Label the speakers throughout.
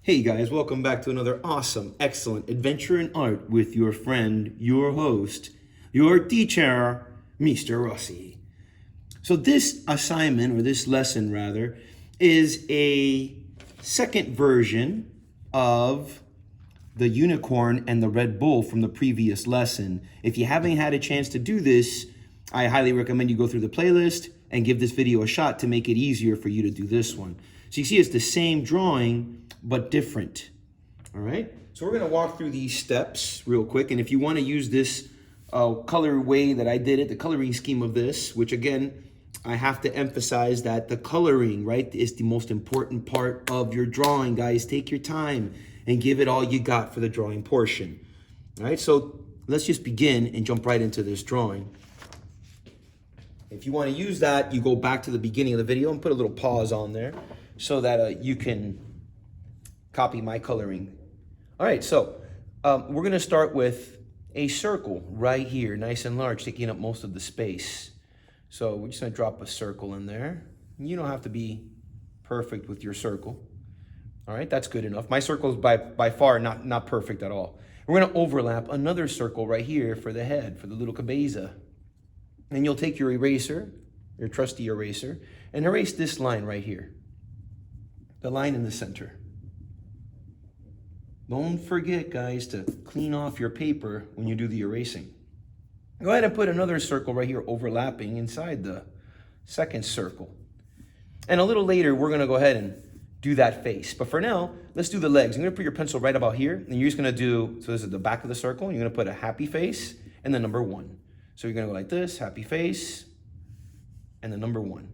Speaker 1: Hey guys, welcome back to another awesome, excellent adventure in art with your friend, your host, your teacher, Mr. Rossi. So this assignment, or this lesson rather, is a second version of the unicorn and the Red Bull from the previous lesson. If you haven't had a chance to do this, I highly recommend you go through the playlist and give this video a shot to make it easier for you to do this one. So you see it's the same drawing, but different. All right? So we're gonna walk through these steps real quick. And if you wanna use this color way that I did it, the coloring scheme of this, which again, I have to emphasize that the coloring, right, is the most important part of your drawing, guys. Take your time and give it all you got for the drawing portion. All right, so let's just begin and jump right into this drawing. If you want to use that, you go back to the beginning of the video and put a little pause on there so that you can copy my coloring. All right, so we're going to start with a circle right here, nice and large, taking up most of the space. So we're just going to drop a circle in there. You don't have to be perfect with your circle. All right, that's good enough. My circle is by far not perfect at all. We're going to overlap another circle right here for the head, for the little cabeza. And you'll take your eraser, your trusty eraser, and erase this line right here. The line in the center. Don't forget, guys, to clean off your paper when you do the erasing. Go ahead and put another circle right here overlapping inside the second circle. And a little later, we're going to go ahead and do that face. But for now, let's do the legs. I'm going to put your pencil right about here, and you're just going to do, so this is the back of the circle, and you're going to put a happy face and the number 1. So you're going to go like this, happy face, and the number 1.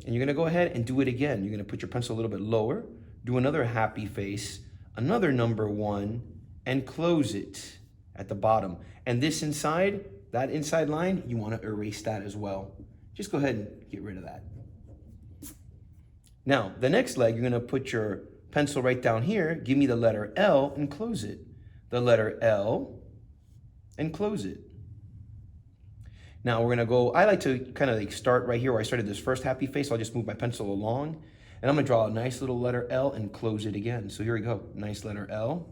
Speaker 1: And you're going to go ahead and do it again. You're going to put your pencil a little bit lower, do another happy face, another number 1, and close it at the bottom. And this inside, that inside line, you want to erase that as well. Just go ahead and get rid of that. Now, the next leg, you're going to put your pencil right down here, give me the letter L, and close it. The letter L, and close it. Now we're gonna go, I like to kind of like start right here where I started this first happy face. I'll just move my pencil along and I'm gonna draw a nice little letter L and close it again. So here we go, nice letter L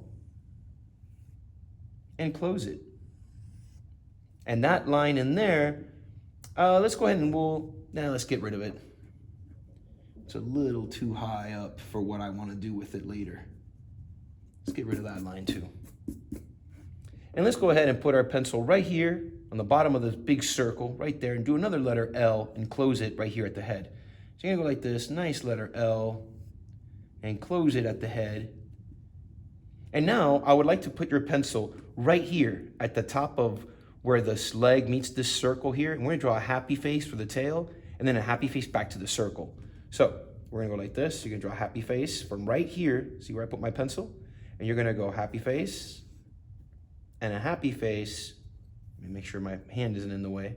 Speaker 1: and close it. And that line in there, let's go ahead and let's get rid of it. It's a little too high up for what I wanna do with it later. Let's get rid of that line too. And let's go ahead and put our pencil right here on the bottom of this big circle right there and do another letter L and close it right here at the head. So you're gonna go like this, nice letter L and close it at the head. And now I would like to put your pencil right here at the top of where this leg meets this circle here. And we're gonna draw a happy face for the tail and then a happy face back to the circle. So we're gonna go like this. You're gonna draw a happy face from right here. See where I put my pencil? And you're gonna go happy face, and a happy face, let me make sure my hand isn't in the way,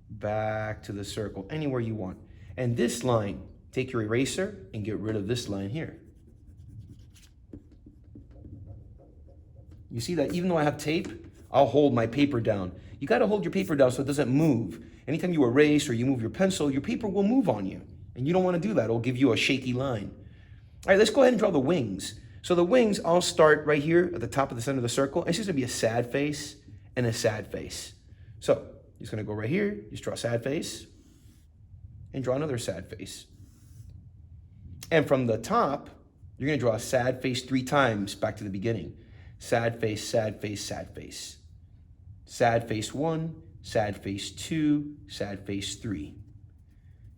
Speaker 1: back to the circle, anywhere you want. And this line, take your eraser and get rid of this line here. You see that even though I have tape, I'll hold my paper down. You gotta hold your paper down so it doesn't move. Anytime you erase or you move your pencil, your paper will move on you. And you don't wanna do that, it'll give you a shaky line. All right, let's go ahead and draw the wings. So the wings, I'll start right here at the top of the center of the circle. It's just gonna be a sad face and a sad face. So you're just gonna go right here, just draw a sad face and draw another sad face. And from the top, you're gonna draw a sad face 3 times back to the beginning. Sad face, sad face, sad face. Sad face 1, sad face 2, sad face 3.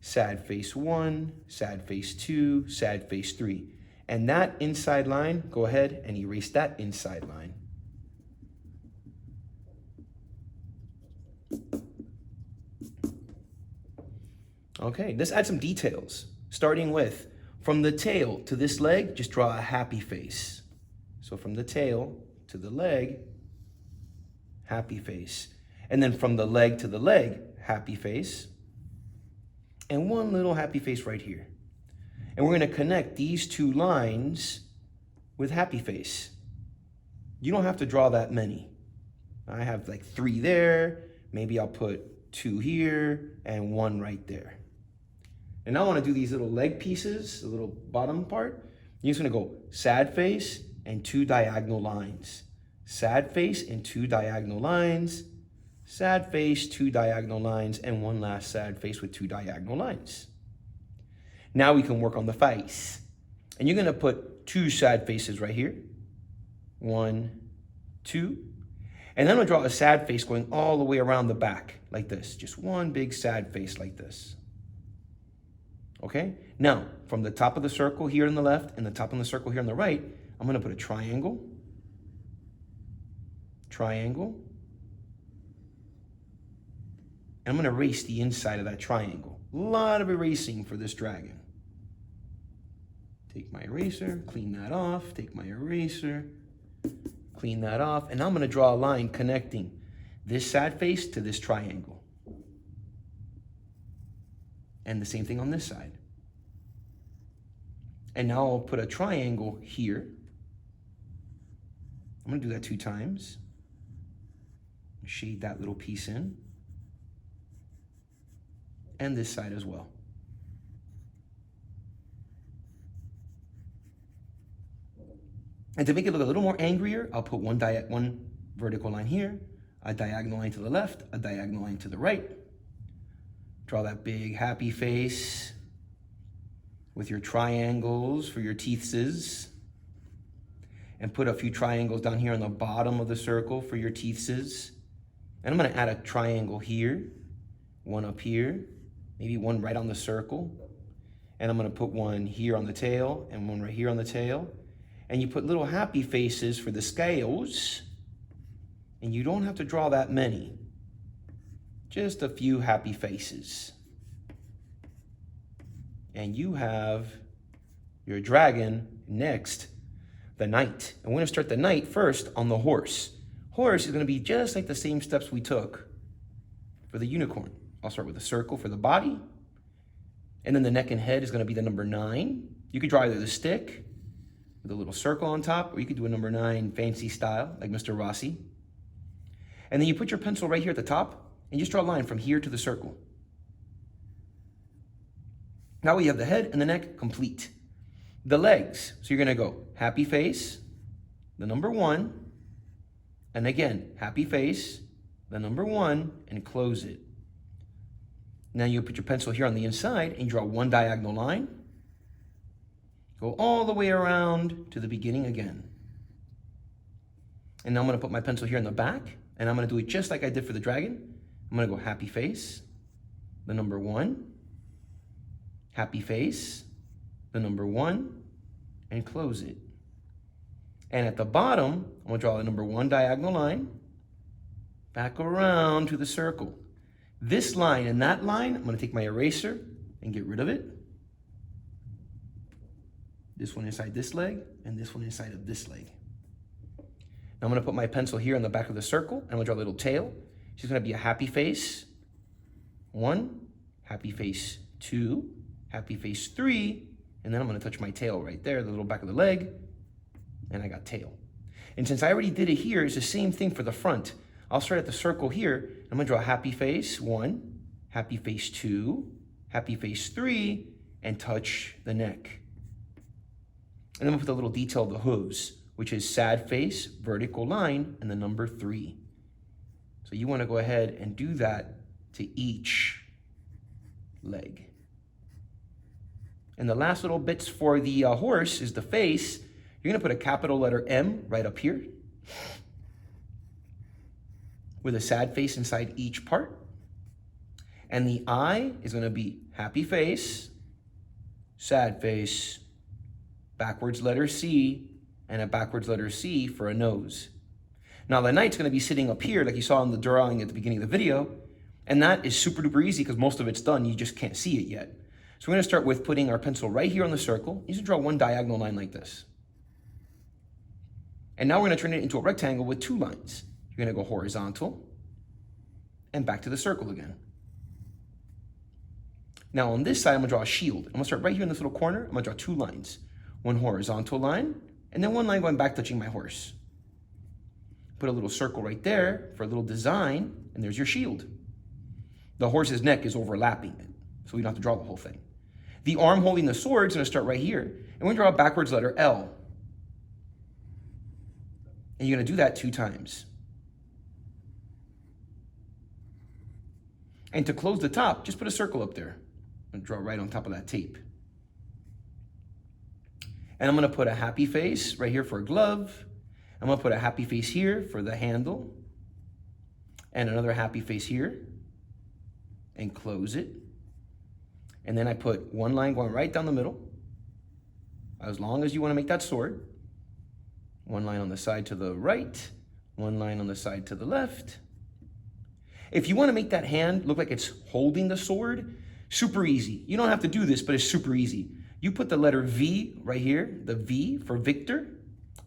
Speaker 1: Sad face 1, sad face 2, sad face 3. And that inside line, go ahead and erase that inside line. Okay, let's add some details. Starting with, from the tail to this leg, just draw a happy face. So from the tail to the leg, happy face. And then from the leg to the leg, happy face. And one little happy face right here. And we're gonna connect these 2 lines with happy face. You don't have to draw that many. I have like 3 there, maybe I'll put 2 here and 1 right there. And now I want to do these little leg pieces, the little bottom part. You're just going to go sad face and 2 diagonal lines. Sad face and 2 diagonal lines. Sad face, 2 diagonal lines, and 1 last sad face with 2 diagonal lines. Now we can work on the face. And you're going to put 2 sad faces right here. 1, 2. And then I'm going to draw a sad face going all the way around the back like this. Just one big sad face like this. Okay? Now, from the top of the circle here on the left and the top of the circle here on the right, I'm going to put a triangle. Triangle. And I'm going to erase the inside of that triangle. A lot of erasing for this dragon. Take my eraser, clean that off. Take my eraser, clean that off. And I'm going to draw a line connecting this sad face to this triangle. And the same thing on this side. And now I'll put a triangle here. I'm going to do that 2 times. Shade that little piece in. And this side as well. And to make it look a little more angrier, I'll put one vertical line here, a diagonal line to the left, a diagonal line to the right. Draw that big happy face with your triangles for your teethses. And put a few triangles down here on the bottom of the circle for your teethses. And I'm going to add a triangle here, one up here, maybe one right on the circle. And I'm going to put one here on the tail and one right here on the tail. And you put little happy faces for the scales. And you don't have to draw that many. Just a few happy faces. And you have your dragon next, the knight. And we're going to start the knight first on the horse. Horse is going to be just like the same steps we took for the unicorn. I'll start with a circle for the body. And then the neck and head is going to be the number 9. You could draw either the stick with a little circle on top, or you could do a number 9 fancy style, like Mr. Rossi. And then you put your pencil right here at the top, and just draw a line from here to the circle. Now we have the head and the neck complete. The legs, so you're going to go happy face, the number 1, and again, happy face, the number 1, and close it. Now you put your pencil here on the inside and draw one diagonal line. Go all the way around to the beginning again. And now I'm going to put my pencil here in the back, and I'm going to do it just like I did for the dragon. I'm going to go happy face, the number 1, happy face, the number 1, and close it. And at the bottom, I'm going to draw the number 1 diagonal line, back around to the circle. This line and that line, I'm going to take my eraser and get rid of it. This one inside this leg, and this one inside of this leg. Now I'm going to put my pencil here on the back of the circle, and I'm going to draw a little tail. She's going to be a happy face 1, happy face 2, happy face 3, and then I'm going to touch my tail right there, the little back of the leg, and I got tail. And since I already did it here, it's the same thing for the front. I'll start at the circle here. I'm going to draw a happy face 1, happy face 2, happy face 3, and touch the neck. And then we'll put the little detail of the hooves, which is sad face, vertical line, and the number 3. So you want to go ahead and do that to each leg. And the last little bits for the horse is the face. You're going to put a capital letter M right up here with a sad face inside each part. And the I is going to be happy face, sad face, backwards letter C, and a backwards letter C for a nose. Now the knight's going to be sitting up here like you saw in the drawing at the beginning of the video, and that is super duper easy because most of it's done, you just can't see it yet. So we're going to start with putting our pencil right here on the circle. You just draw one diagonal line like this. And now we're going to turn it into a rectangle with 2 lines. You're going to go horizontal and back to the circle again. Now on this side, I'm going to draw a shield. I'm going to start right here in this little corner. I'm going to draw 2 lines. One horizontal line, and then one line going back touching my horse. Put a little circle right there for a little design, and there's your shield. The horse's neck is overlapping it, so we don't have to draw the whole thing. The arm holding the sword is going to start right here. And we're going to draw a backwards letter L. And you're going to do that 2 times. And to close the top, just put a circle up there. I'm going to draw right on top of that tape. And I'm going to put a happy face right here for a glove. I'm going to put a happy face here for the handle. And another happy face here. And close it. And then I put one line going right down the middle. As long as you want to make that sword. One line on the side to the right. One line on the side to the left. If you want to make that hand look like it's holding the sword, super easy. You don't have to do this, but it's super easy. You put the letter V right here, the V for Victor,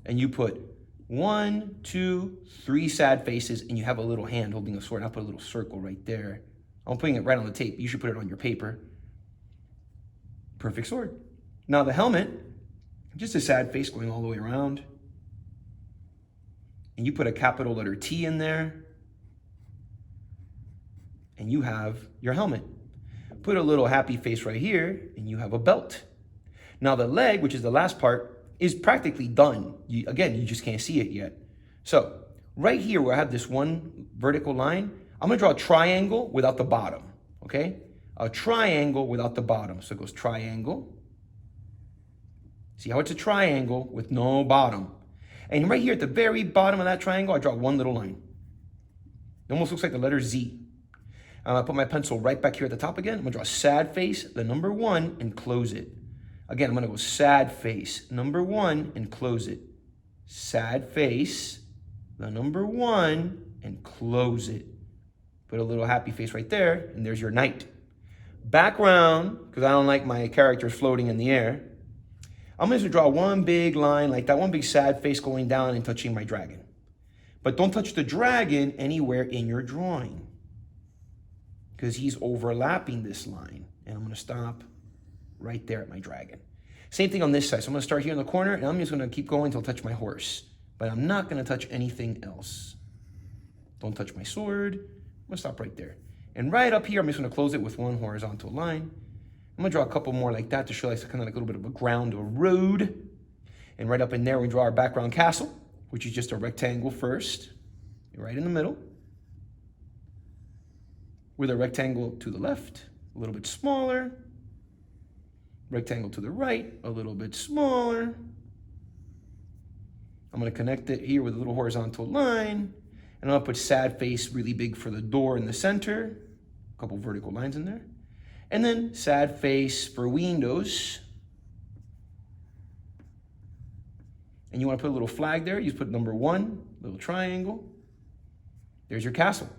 Speaker 1: and you put 1, 2, 3 sad faces, and you have a little hand holding a sword. I'll put a little circle right there. I'm putting it right on the tape. You should put it on your paper. Perfect sword. Now the helmet, just a sad face going all the way around. And you put a capital letter T in there. And you have your helmet. Put a little happy face right here, and you have a belt. Now the leg, which is the last part, is practically done. Again, you just can't see it yet. So right here where I have this one vertical line, I'm gonna draw a triangle without the bottom, okay? A triangle without the bottom. So it goes triangle. See how it's a triangle with no bottom. And right here at the very bottom of that triangle, I draw one little line. It almost looks like the letter Z. I put my pencil right back here at the top again. I'm gonna draw a sad face, the number 1, and close it. Again, I'm gonna go sad face, number 1, and close it. Sad face, the number 1, and close it. Put a little happy face right there, and there's your knight. Background, because I don't like my characters floating in the air. I'm just gonna draw one big line like that, one big sad face going down and touching my dragon. But don't touch the dragon anywhere in your drawing, because he's overlapping this line. And I'm gonna stop right there at my dragon. Same thing on this side. So I'm gonna start here in the corner, and I'm just gonna keep going until I touch my horse. But I'm not gonna touch anything else. Don't touch my sword. I'm gonna stop right there. And right up here, I'm just gonna close it with one horizontal line. I'm gonna draw a couple more like that to show like kind of like a little bit of a ground or road. And right up in there, we draw our background castle, which is just a rectangle first, right in the middle, with a rectangle to the left, a little bit smaller, rectangle to the right, a little bit smaller. I'm gonna connect it here with a little horizontal line, and I'm gonna put sad face really big for the door in the center, a couple vertical lines in there, and then sad face for windows. And you wanna put a little flag there, you just put number 1, little triangle. There's your castle.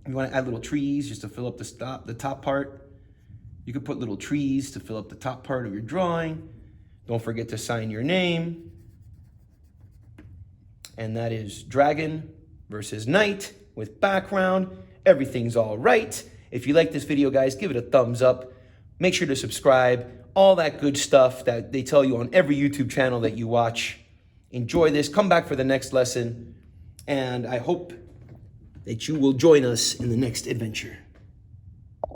Speaker 1: You want to add little trees just to fill up the top part. You could put little trees to fill up the top part of your drawing. Don't forget to sign your name. And that is dragon versus knight with background. Everything's all right. If you like this video, guys, give it a thumbs up. Make sure to subscribe. All that good stuff that they tell you on every YouTube channel that you watch. Enjoy this. Come back for the next lesson. And I hope that you will join us in the next adventure.